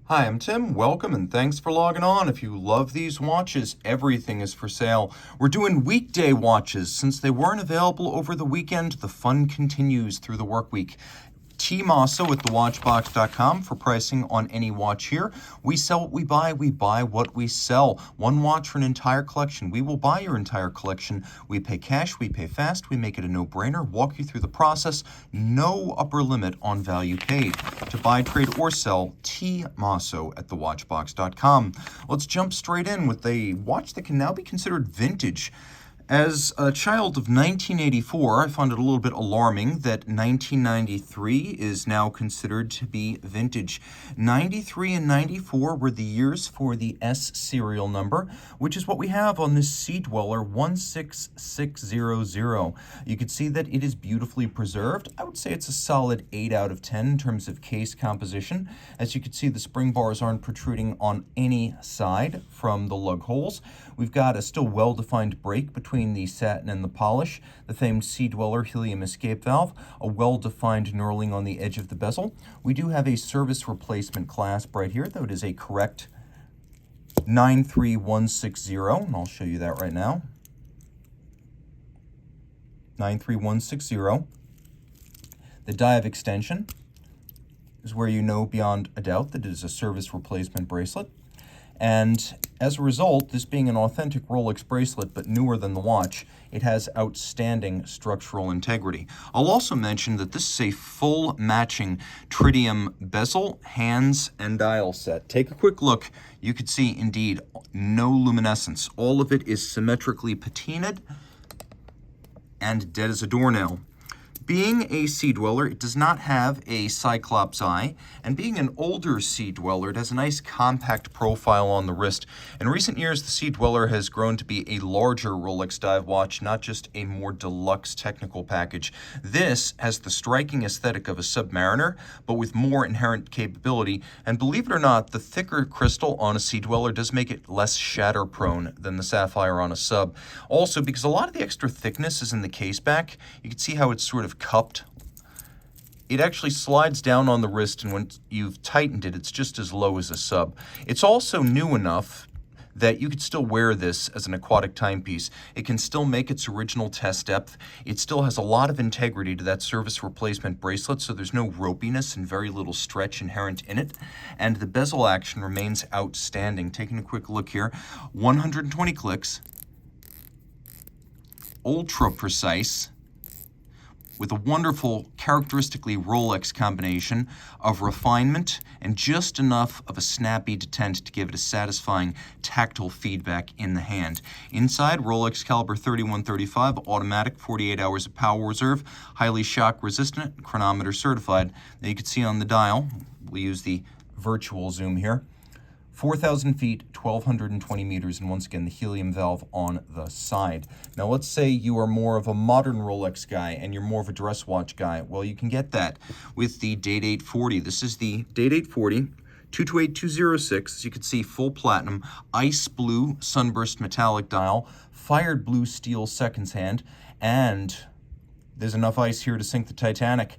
Hi, I'm Tim. Welcome and thanks for logging on. If you love these watches, everything is for sale. We're doing weekday watches. Since they weren't available over the weekend, the fun continues through the work week. Team Mosso at thewatchbox.com for pricing on any watch here. We sell what we buy what we sell. One watch for an entire collection. We will buy your entire collection. We pay cash, we pay fast, we make it a no-brainer, walk you through the process. No upper limit on value paid. To buy, trade, or sell, Team Mosso at thewatchbox.com. Let's jump straight in with a watch that can now be considered vintage. As a child of 1984, I found it a little bit alarming that 1993 is now considered to be vintage. 93 and 94 were the years for the S serial number, which is what we have on this Sea Dweller 16600. You can see that it is beautifully preserved. I would say it's a solid 8 out of 10 in terms of case composition. As you can see, the spring bars aren't protruding on any side from the lug holes. We've got a still well-defined break between the satin and the polish, the famed Sea Dweller helium escape valve, a well-defined knurling on the edge of the bezel. We do have a service replacement clasp right here, though it is a correct 93160, and I'll show you that right now. 93160. The die of extension is where you know beyond a doubt that it is a service replacement bracelet. And as a result, this being an authentic Rolex bracelet, but newer than the watch, it has outstanding structural integrity. I'll also mention that this is a full matching tritium bezel, hands, and dial set. Take a quick look. You can see, indeed, no luminescence. All of it is symmetrically patinaed and dead as a doornail. Being a Sea Dweller, it does not have a Cyclops eye, and being an older Sea Dweller, it has a nice compact profile on the wrist. In recent years, the Sea Dweller has grown to be a larger Rolex dive watch, not just a more deluxe technical package. This has the striking aesthetic of a Submariner, but with more inherent capability, and believe it or not, the thicker crystal on a Sea Dweller does make it less shatter-prone than the sapphire on a Sub. Also, because a lot of the extra thickness is in the case back, you can see how it's sort of cupped. It actually slides down on the wrist, and when you've tightened it, it's just as low as a Sub. It's also new enough that you could still wear this as an aquatic timepiece. It can still make its original test depth. It still has a lot of integrity to that service replacement bracelet, so there's no ropiness and very little stretch inherent in it. And the bezel action remains outstanding. Taking a quick look here, 120 clicks, ultra precise, with a wonderful, characteristically Rolex combination of refinement and just enough of a snappy detent to give it a satisfying tactile feedback in the hand. Inside, Rolex caliber 3135, automatic, 48 hours of power reserve, highly shock resistant, chronometer certified. Now you can see on the dial, we'll use the virtual zoom here, 4,000 feet, 1,220 meters, and once again, the helium valve on the side. Now, let's say you are more of a modern Rolex guy and you're more of a dress watch guy. Well, you can get that with the Date 840. This is the Date 840, 228206. As you can see, full platinum, ice blue sunburst metallic dial, fired blue steel seconds hand, and there's enough ice here to sink the Titanic.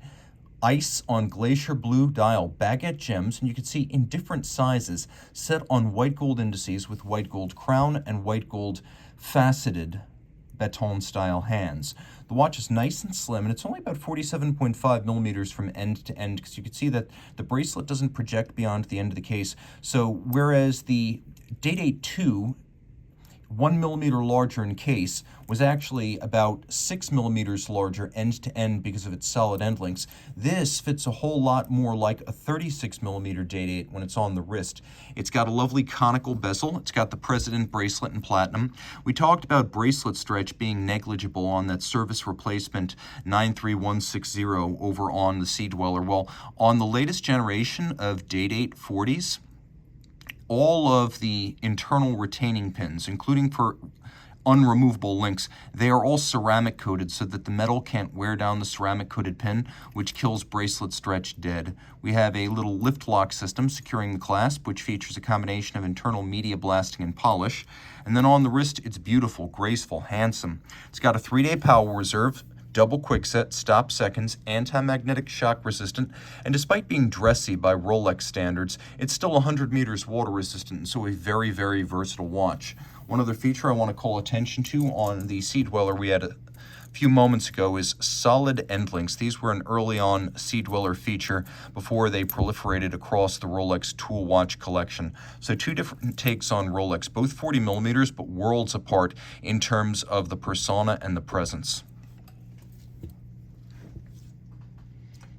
Ice on glacier blue dial, baguette gems, and you can see in different sizes, set on white gold indices with white gold crown and white gold faceted baton style hands. The watch is nice and slim, and it's only about 47.5 millimeters from end to end, because you can see that the bracelet doesn't project beyond the end of the case. So whereas the Date 82, 1 millimeter larger in case, was actually about 6 millimeters larger end to end because of its solid end links. This fits a whole lot more like a 36 millimeter Date 8 when it's on the wrist. It's got a lovely conical bezel. It's got the President bracelet in platinum. We talked about bracelet stretch being negligible on that service replacement 93160 over on the Sea Dweller. Well, on the latest generation of Date 840s, all of the internal retaining pins, including for unremovable links, they are all ceramic coated so that the metal can't wear down the ceramic coated pin, which kills bracelet stretch dead. We have a little lift lock system securing the clasp, which features a combination of internal media blasting and polish. And then on the wrist, it's beautiful, graceful, handsome. It's got a 3-day power reserve, double quickset, stop seconds, anti-magnetic shock resistant, and despite being dressy by Rolex standards, it's still 100 meters water resistant, and so a very, very versatile watch. One other feature I want to call attention to on the Sea Dweller we had a few moments ago is solid end links. These were an early on Sea Dweller feature before they proliferated across the Rolex tool watch collection. So two different takes on Rolex, both 40 millimeters, but worlds apart in terms of the persona and the presence.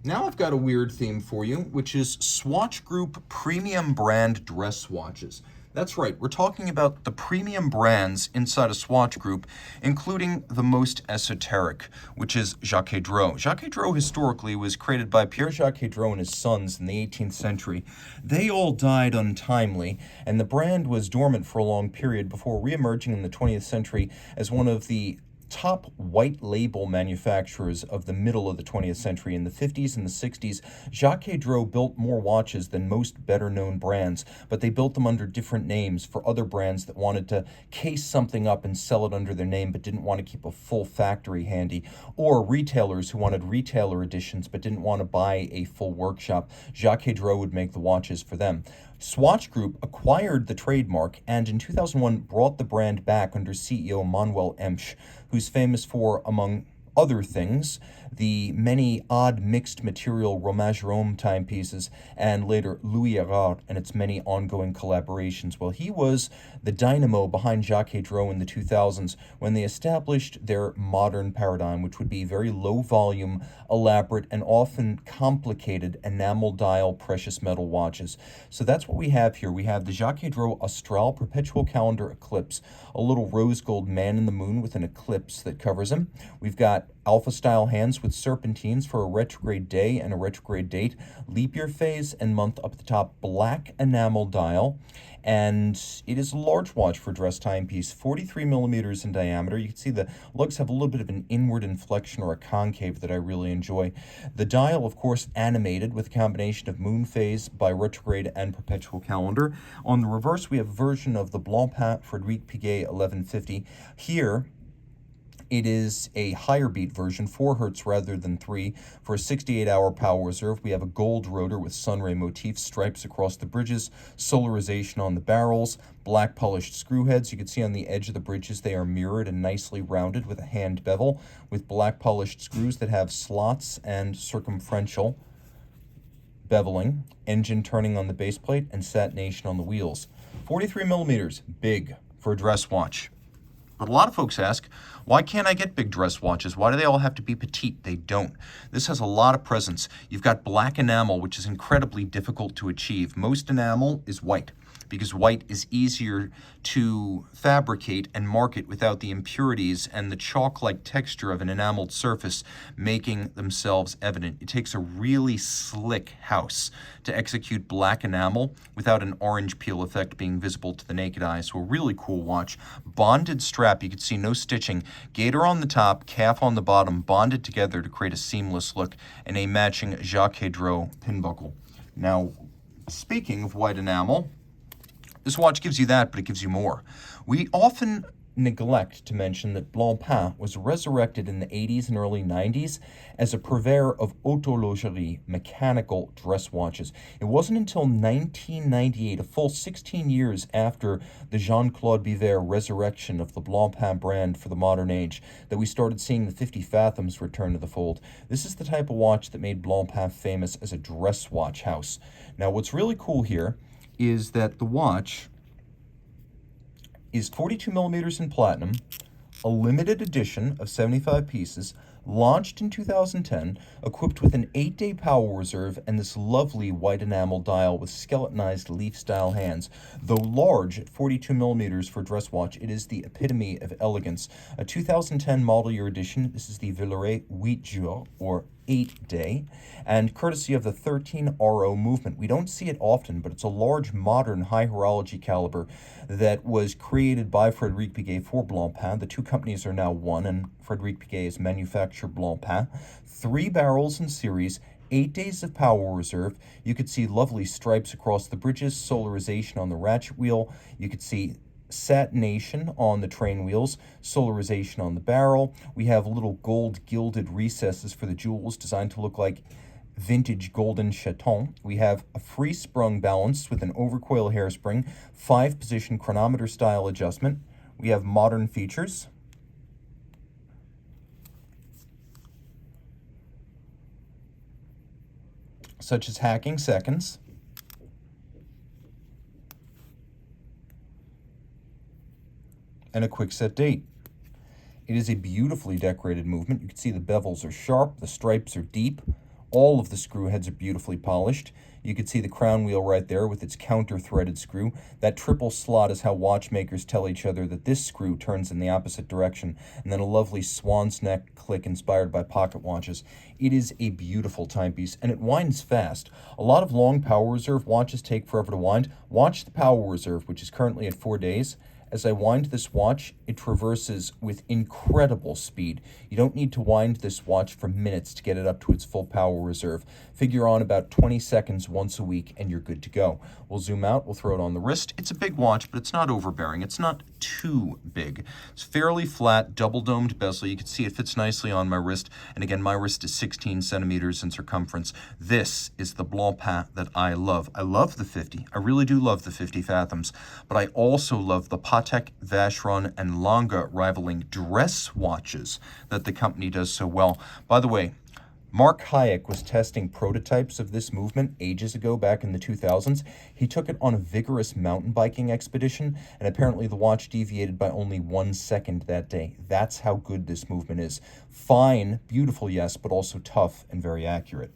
Now I've got a weird theme for you, which is Swatch Group premium brand dress watches. That's right, we're talking about the premium brands inside a Swatch Group, including the most esoteric, which is Jacques Dreux. Jacques Dreux historically was created by Pierre-Jacques Dreux and his sons in the 18th century. They all died untimely, and the brand was dormant for a long period before reemerging in the 20th century as one of the top white label manufacturers of the middle of the 20th century. In the 50s and the 60s, Jacques Dreux built more watches than most better-known brands, but they built them under different names for other brands that wanted to case something up and sell it under their name but didn't want to keep a full factory handy, or retailers who wanted retailer editions but didn't want to buy a full workshop. Jacques Dreux would make the watches for them. Swatch Group acquired the trademark and in 2001 brought the brand back under CEO Manuel Emsch, who's famous for, among other things, the many odd mixed material Romain Jerome timepieces, and later Louis Erard and its many ongoing collaborations. Well, he was the dynamo behind Jacques Dreux in the 2000s when they established their modern paradigm, which would be very low volume, elaborate, and often complicated enamel dial precious metal watches. So that's what we have here. We have the Jacques Dreux Austral Perpetual Calendar Eclipse, a little rose gold man in the moon with an eclipse that covers him. We've got alpha style hands with serpentines for a retrograde day and a retrograde date, leap year phase and month up at the top, black enamel dial, and it is a large watch for dress timepiece, 43 millimeters in diameter. You can see the lugs have a little bit of an inward inflection or a concave that I really enjoy. The dial, of course, animated with a combination of moon phase by retrograde and perpetual calendar. On the reverse, we have a version of the Blancpain Frédéric Piguet 1150. Here, it is a higher beat version, 4 Hz rather than 3, for a 68-hour power reserve. We have a gold rotor with sunray motif, stripes across the bridges, solarization on the barrels, black polished screw heads. You can see on the edge of the bridges they are mirrored and nicely rounded with a hand bevel, with black polished screws that have slots and circumferential beveling, engine turning on the base plate, and satination on the wheels. 43 millimeters, big for a dress watch. But a lot of folks ask, why can't I get big dress watches? Why do they all have to be petite? They don't. This has a lot of presence. You've got black enamel, which is incredibly difficult to achieve. Most enamel is white, because white is easier to fabricate and market without the impurities and the chalk-like texture of an enameled surface making themselves evident. It takes a really slick house to execute black enamel without an orange peel effect being visible to the naked eye. So a really cool watch. Bonded strap, you can see no stitching. Gator on the top, calf on the bottom, bonded together to create a seamless look, and a matching Jacques Dreux pin buckle. Now, speaking of white enamel, this watch gives you that, but it gives you more. We often neglect to mention that Blancpain was resurrected in the 80s and early 90s as a purveyor of autologerie, mechanical dress watches. It wasn't until 1998, a full 16 years after the Jean-Claude Biver resurrection of the Blancpain brand for the modern age, that we started seeing the 50 Fathoms return to the fold. This is the type of watch that made Blancpain famous as a dress watch house. Now, what's really cool here is that the watch is 42 millimeters in platinum, a limited edition of 75 pieces, launched in 2010, equipped with an 8-day power reserve and this lovely white enamel dial with skeletonized leaf-style hands. Though large at 42 millimeters for a dress watch, it is the epitome of elegance. A 2010 model year edition, this is the Villeret 8 Jours, or 8-day, and courtesy of the 13 RO movement. We don't see it often, but it's a large, modern, high horology caliber that was created by Frédéric Piguet for Blancpain. The two companies are now one, and Frédéric Piguet has manufactured Blancpain. 3 barrels in series, 8 days of power reserve. You could see lovely stripes across the bridges, solarization on the ratchet wheel. You could see satination on the train wheels, solarization on the barrel. We have little gold gilded recesses for the jewels designed to look like vintage golden chaton. We have a free sprung balance with an overcoil hairspring, 5-position chronometer style adjustment. We have modern features, such as hacking seconds, and a quick set date. It is a beautifully decorated movement. You can see the bevels are sharp, the stripes are deep, all of the screw heads are beautifully polished. You can see the crown wheel right there with its counter-threaded screw. That triple slot is how watchmakers tell each other that this screw turns in the opposite direction. And then a lovely swan's neck click inspired by pocket watches. It is a beautiful timepiece, and it winds fast. A lot of long power reserve watches take forever to wind. Watch the power reserve, which is currently at 4 days. As I wind this watch, it traverses with incredible speed. You don't need to wind this watch for minutes to get it up to its full power reserve. Figure on about 20 seconds once a week and you're good to go. We'll zoom out, we'll throw it on the wrist. It's a big watch, but it's not overbearing. It's not too big. It's fairly flat, double-domed bezel. You can see it fits nicely on my wrist. And again, my wrist is 16 centimeters in circumference. This is the Blancpain that I love. I love the 50. I really do love the 50 Fathoms. But I also love the Patek, Vacheron, and Lange rivaling dress watches that the company does so well. By the way, Mark Hayek was testing prototypes of this movement ages ago, back in the 2000s. He took it on a vigorous mountain biking expedition, and apparently the watch deviated by only 1 second that day. That's how good this movement is. Fine, beautiful, yes, but also tough and very accurate.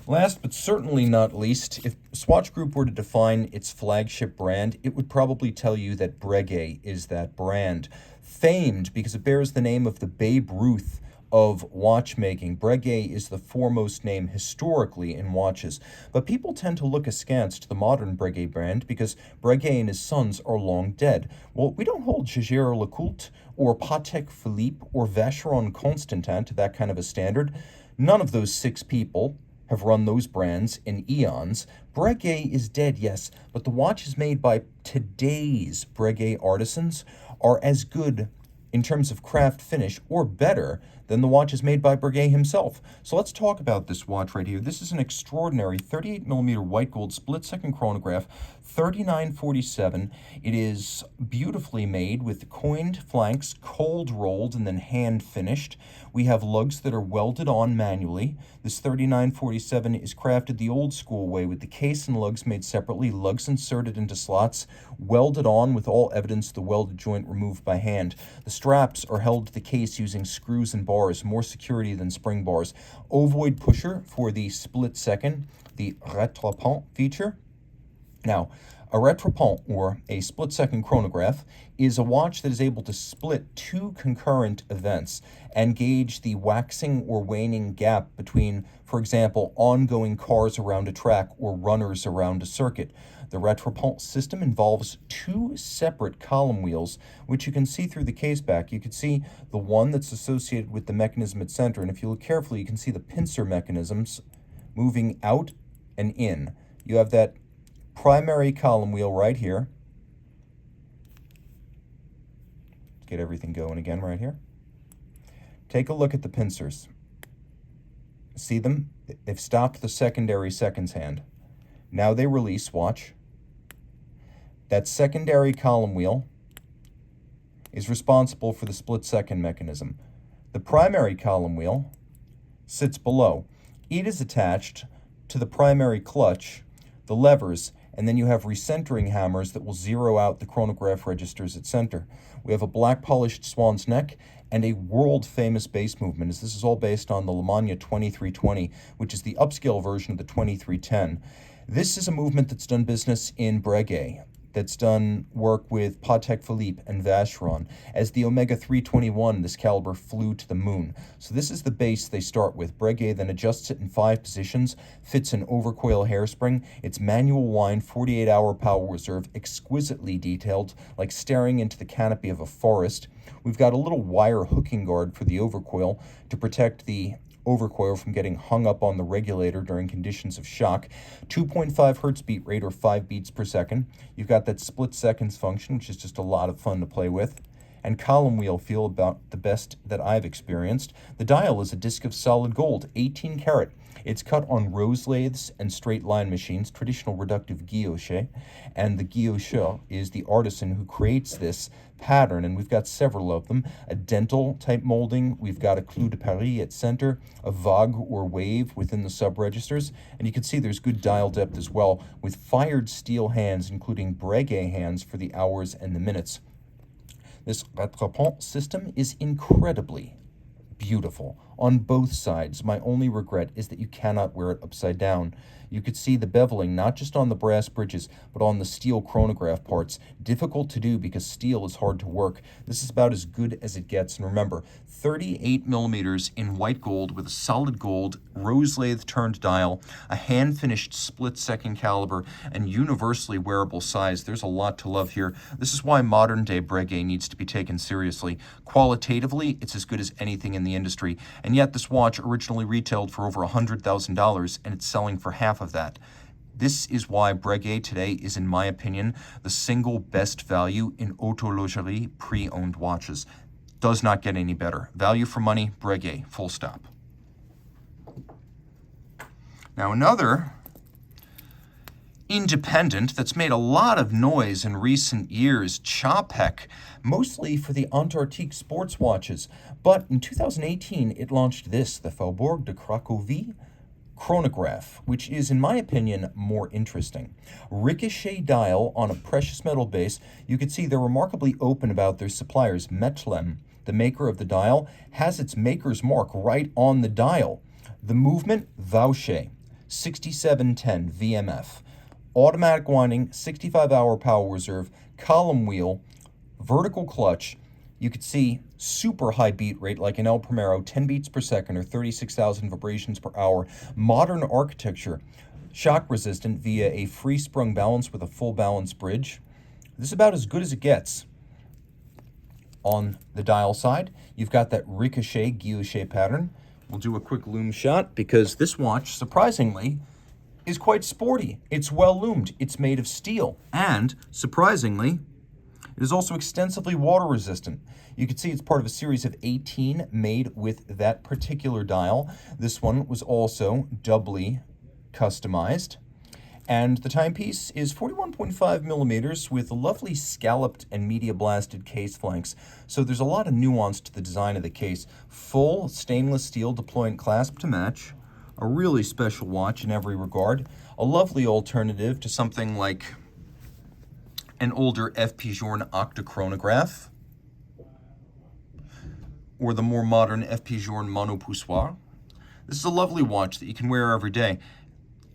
Last but certainly not least, if Swatch Group were to define its flagship brand, it would probably tell you that Breguet is that brand. Famed because it bears the name of the Babe Ruth of watchmaking, Breguet is the foremost name historically in watches. But people tend to look askance to the modern Breguet brand because Breguet and his sons are long dead. Well, we don't hold Jaeger-LeCoultre or Patek Philippe or Vacheron Constantin to that kind of a standard. None of those 6 people have run those brands in eons. Breguet is dead, yes, but the watches made by today's Breguet artisans are as good in terms of craft finish or better than the watches made by Breguet himself. So let's talk about this watch right here. This is an extraordinary 38mm white gold split-second chronograph, 3947. It is beautifully made with coined flanks, cold rolled and then hand finished. We have lugs that are welded on manually. This 3947 is crafted the old school way with the case and lugs made separately, lugs inserted into slots, welded on with all evidence of the welded joint removed by hand. The straps are held to the case using screws and bars, more security than spring bars. Ovoid pusher for the split second, the rattrapant feature. Now, a rattrapant, or a split-second chronograph, is a watch that is able to split 2 concurrent events and gauge the waxing or waning gap between, for example, ongoing cars around a track or runners around a circuit. The rattrapant system involves 2 separate column wheels, which you can see through the case back. You can see the one that's associated with the mechanism at center, and if you look carefully, you can see the pincer mechanisms moving out and in. You have that primary column wheel right here. Let's get everything going again right here. Take a look at the pincers. See them? They've stopped the secondary seconds hand. Now they release, watch. That secondary column wheel is responsible for the split-second mechanism. The primary column wheel sits below. It is attached to the primary clutch, the levers, and then you have recentering hammers that will zero out the chronograph registers at center. We have a black polished swan's neck and a world-famous bass movement, as this is all based on the Lemania 2320, which is the upscale version of the 2310. This is a movement that's done business in Breguet, that's done work with Patek Philippe and Vacheron. As the Omega 321, this caliber flew to the moon. So this is the base they start with. Breguet then adjusts it in 5 positions, fits an overcoil hairspring. It's manual wind, 48-hour power reserve, exquisitely detailed, like staring into the canopy of a forest. We've got a little wire hooking guard for the overcoil to protect the overcoil from getting hung up on the regulator during conditions of shock. 2.5 hertz beat rate, or 5 beats per second. You've got that split seconds function, which is just a lot of fun to play with. And column wheel feel about the best that I've experienced. The dial is a disc of solid gold, 18 karat. It's cut on rose lathes and straight line machines, traditional reductive guilloche. And the guillocheur is the artisan who creates this pattern, and we've got several of them. A dental type molding, we've got a clou de Paris at center, a vogue or wave within the sub-registers, and you can see there's good dial depth as well, with fired steel hands, including Breguet hands for the hours and the minutes. This rattrapant system is incredibly beautiful on both sides. My only regret is that you cannot wear it upside down. You could see the beveling not just on the brass bridges, but on the steel chronograph parts. Difficult to do because steel is hard to work. This is about as good as it gets. And remember, 38 millimeters in white gold with a solid gold rose lathe turned dial, a hand-finished split-second caliber, and universally wearable size. There's a lot to love here. This is why modern-day Breguet needs to be taken seriously. Qualitatively, it's as good as anything in the industry. And yet this watch originally retailed for over $100,000, and it's selling for half of that. This is why Breguet today is, in my opinion, the single best value in horlogerie pre-owned watches. Does not get any better. Value for money, Breguet, full stop. Now another independent that's made a lot of noise in recent years, Chapek, mostly for the Antarctique sports watches. But in 2018, it launched this, the Faubourg de Cracovie chronograph, which is, in my opinion, more interesting. Ricochet dial on a precious metal base. You can see they're remarkably open about their suppliers. Metlem, the maker of the dial, has its maker's mark right on the dial. The movement, Vaucher, 6710 VMF. Automatic winding, 65-hour power reserve, column wheel, vertical clutch. You could see super high beat rate like an El Primero, 10 beats per second or 36,000 vibrations per hour. Modern architecture, shock resistant via a free sprung balance with a full balance bridge. This is about as good as it gets. On the dial side, you've got that ricochet guilloche pattern. We'll do a quick loom shot because this watch, surprisingly, is quite sporty. It's well loomed. It's made of steel. And, surprisingly, it is also extensively water resistant. You can see it's part of a series of 18 made with that particular dial. This one was also doubly customized. And the timepiece is 41.5 millimeters with lovely scalloped and media blasted case flanks. So there's a lot of nuance to the design of the case. Full stainless steel deployant clasp to match. A really special watch in every regard. A lovely alternative to something like an older F. Pigeon octachronograph, or the more modern F. Pigeon monopoussoir. This is a lovely watch that you can wear every day.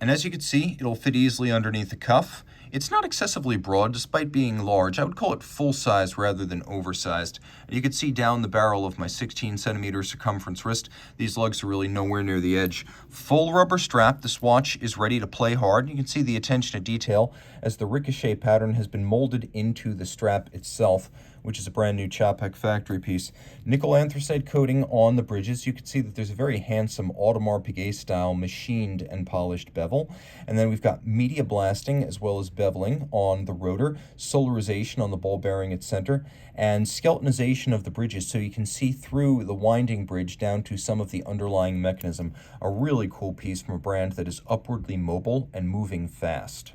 And as you can see, it'll fit easily underneath the cuff. It's not excessively broad, despite being large. I would call it full size rather than oversized. And you can see down the barrel of my 16 centimeter circumference wrist, these lugs are really nowhere near the edge. Full rubber strap, this watch is ready to play hard. You can see the attention to detail as the ricochet pattern has been molded into the strap itself, which is a brand new Chapek factory piece. Nickel anthracite coating on the bridges. You can see that there's a very handsome Audemars Piguet style machined and polished bevel. And then we've got media blasting as well as beveling on the rotor, solarization on the ball bearing at center, and skeletonization of the bridges so you can see through the winding bridge down to some of the underlying mechanism. A really cool piece from a brand that is upwardly mobile and moving fast.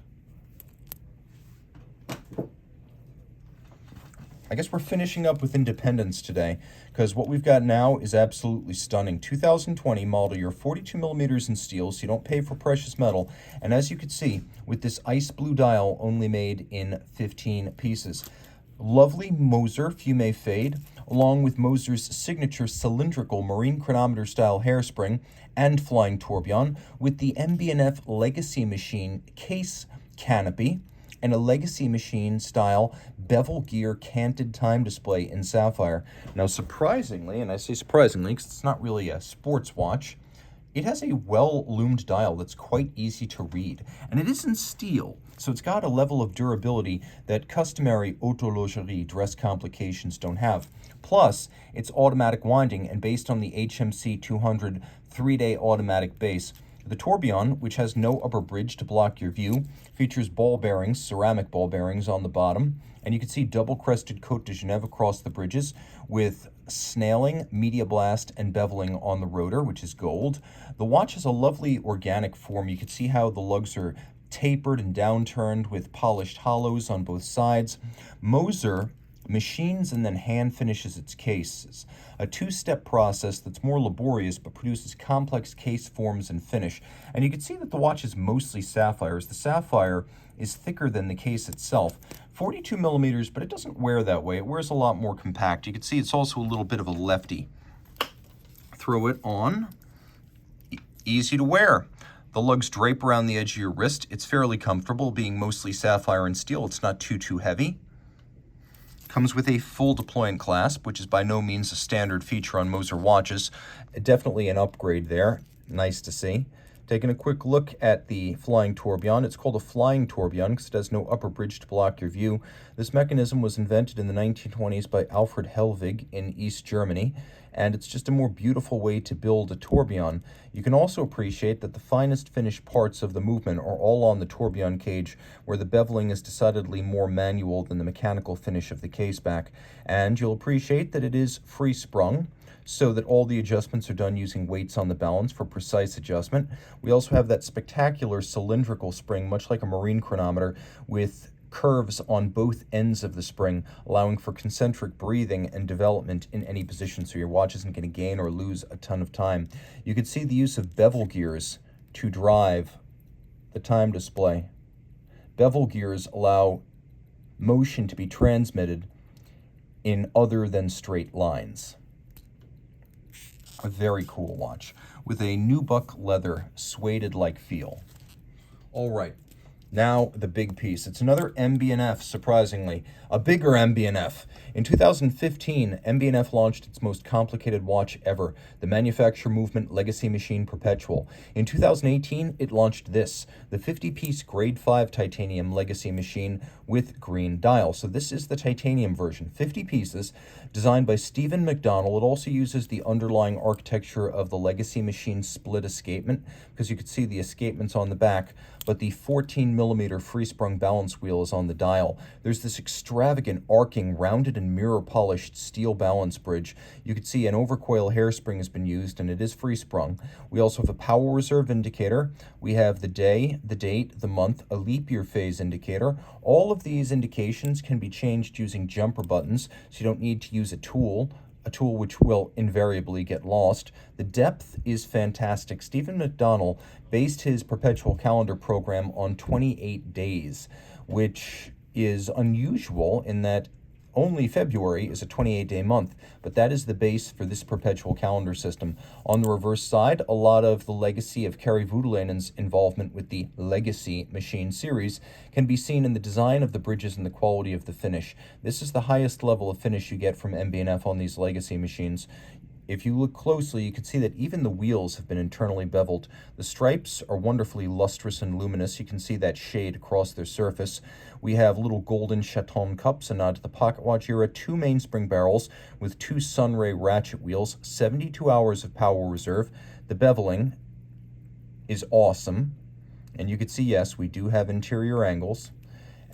I guess we're finishing up with independence today because what we've got now is absolutely stunning. 2020 model year, 42 millimeters in steel, so you don't pay for precious metal. And as you can see, with this ice blue dial only made in 15 pieces. Lovely Moser Fume Fade, along with Moser's signature cylindrical marine chronometer style hairspring and flying tourbillon with the MB&F Legacy Machine case canopy, and a Legacy Machine style bevel gear canted time display in sapphire. Now surprisingly, and I say surprisingly because it's not really a sports watch, It has a well-loomed dial that's quite easy to read, and it is in steel, so it's got a level of durability that customary horlogerie dress complications don't have. Plus, it's automatic winding and based on the HMC 200 3-day automatic base. The tourbillon, which has no upper bridge to block your view, features ball bearings, ceramic ball bearings on the bottom, and you can see double-crested Côte de Genève across the bridges with snailing, media blast, and beveling on the rotor, which is gold. The watch has a lovely organic form. You can see how the lugs are tapered and downturned with polished hollows on both sides. Moser machines and then hand finishes its cases, a two-step process that's more laborious but produces complex case forms and finish. And you can see that the watch is mostly sapphires. The sapphire is thicker than the case itself, 42 millimeters, but it doesn't wear that way. It wears a lot more compact. You can see it's also a little bit of a lefty. Throw it on, easy to wear. The lugs drape around the edge of your wrist. It's fairly comfortable, being mostly sapphire and steel. It's not too heavy. Comes with a full deployant clasp, which is by no means a standard feature on Moser watches. Definitely an upgrade there. Nice to see. Taking a quick look at the flying tourbillon. It's called a flying tourbillon because it has no upper bridge to block your view. This mechanism was invented in the 1920s by Alfred Hellwig in East Germany, and it's just a more beautiful way to build a tourbillon. You can also appreciate that the finest finished parts of the movement are all on the tourbillon cage, where the beveling is decidedly more manual than the mechanical finish of the case back. And you'll appreciate that it is free sprung, so that all the adjustments are done using weights on the balance for precise adjustment. We also have that spectacular cylindrical spring, much like a marine chronometer, with curves on both ends of the spring, allowing for concentric breathing and development in any position, so your watch isn't going to gain or lose a ton of time. You can see the use of bevel gears to drive the time display. Bevel gears allow motion to be transmitted in other than straight lines. A very cool watch with a nubuck leather suede-like feel. All right, now the big piece. It's another MB&F, surprisingly, a bigger MB&F. In 2015, MB&F launched its most complicated watch ever, the Manufacture Movement Legacy Machine Perpetual. In 2018, it launched this, the 50-piece Grade 5 titanium Legacy Machine with green dial. So this is the titanium version, 50 pieces, designed by Stephen McDonnell. It also uses the underlying architecture of the Legacy Machine split escapement, because you could see the escapements on the back, but the 14mm free-sprung balance wheel is on the dial. There's this extravagant arcing, rounded and mirror-polished steel balance bridge. You can see an overcoil hairspring has been used, and it is free-sprung. We also have a power reserve indicator. We have the day, the date, the month, a leap year phase indicator. All of these indications can be changed using jumper buttons, so you don't need to use a tool which will invariably get lost. The depth is fantastic. Stephen McDonnell based his perpetual calendar program on 28 days, which is unusual in that only February is a 28-day month, but that is the base for this perpetual calendar system. On the reverse side, a lot of the legacy of Kari Voutilainen's involvement with the Legacy Machine series can be seen in the design of the bridges and the quality of the finish. This is the highest level of finish you get from MB&F on these legacy machines. If you look closely, you can see that even the wheels have been internally beveled. The stripes are wonderfully lustrous and luminous. You can see that shade across their surface. We have little golden chaton cups, a nod to the pocket watch era, 2 mainspring barrels with 2 sunray ratchet wheels, 72 hours of power reserve. The beveling is awesome. And you can see, yes, we do have interior angles.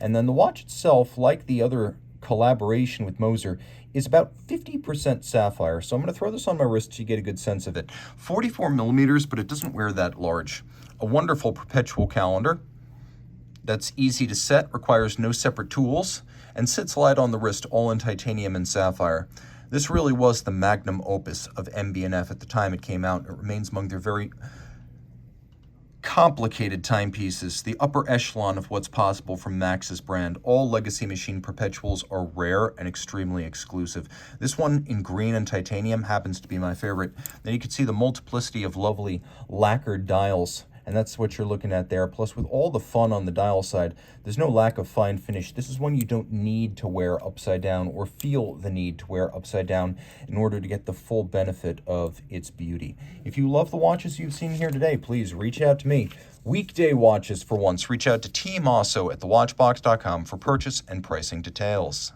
And then the watch itself, like the other collaboration with Moser, is about 50% sapphire. So I'm going to throw this on my wrist so you get a good sense of it. 44mm, but it doesn't wear that large. A wonderful perpetual calendar that's easy to set, requires no separate tools, and sits light on the wrist, all in titanium and sapphire. This really was the magnum opus of MB&F at the time it came out. It remains among their very complicated timepieces, the upper echelon of what's possible from Max's brand. All Legacy Machine Perpetuals are rare and extremely exclusive. This one in green and titanium happens to be my favorite. Then you can see the multiplicity of lovely lacquered dials And that's what you're looking at there. Plus, with all the fun on the dial side, there's no lack of fine finish. This is one you don't need to wear upside down or feel the need to wear upside down in order to get the full benefit of its beauty. If you love the watches you've seen here today, please reach out to me. Weekday watches for once. Reach out to Team Mosso at thewatchbox.com for purchase and pricing details.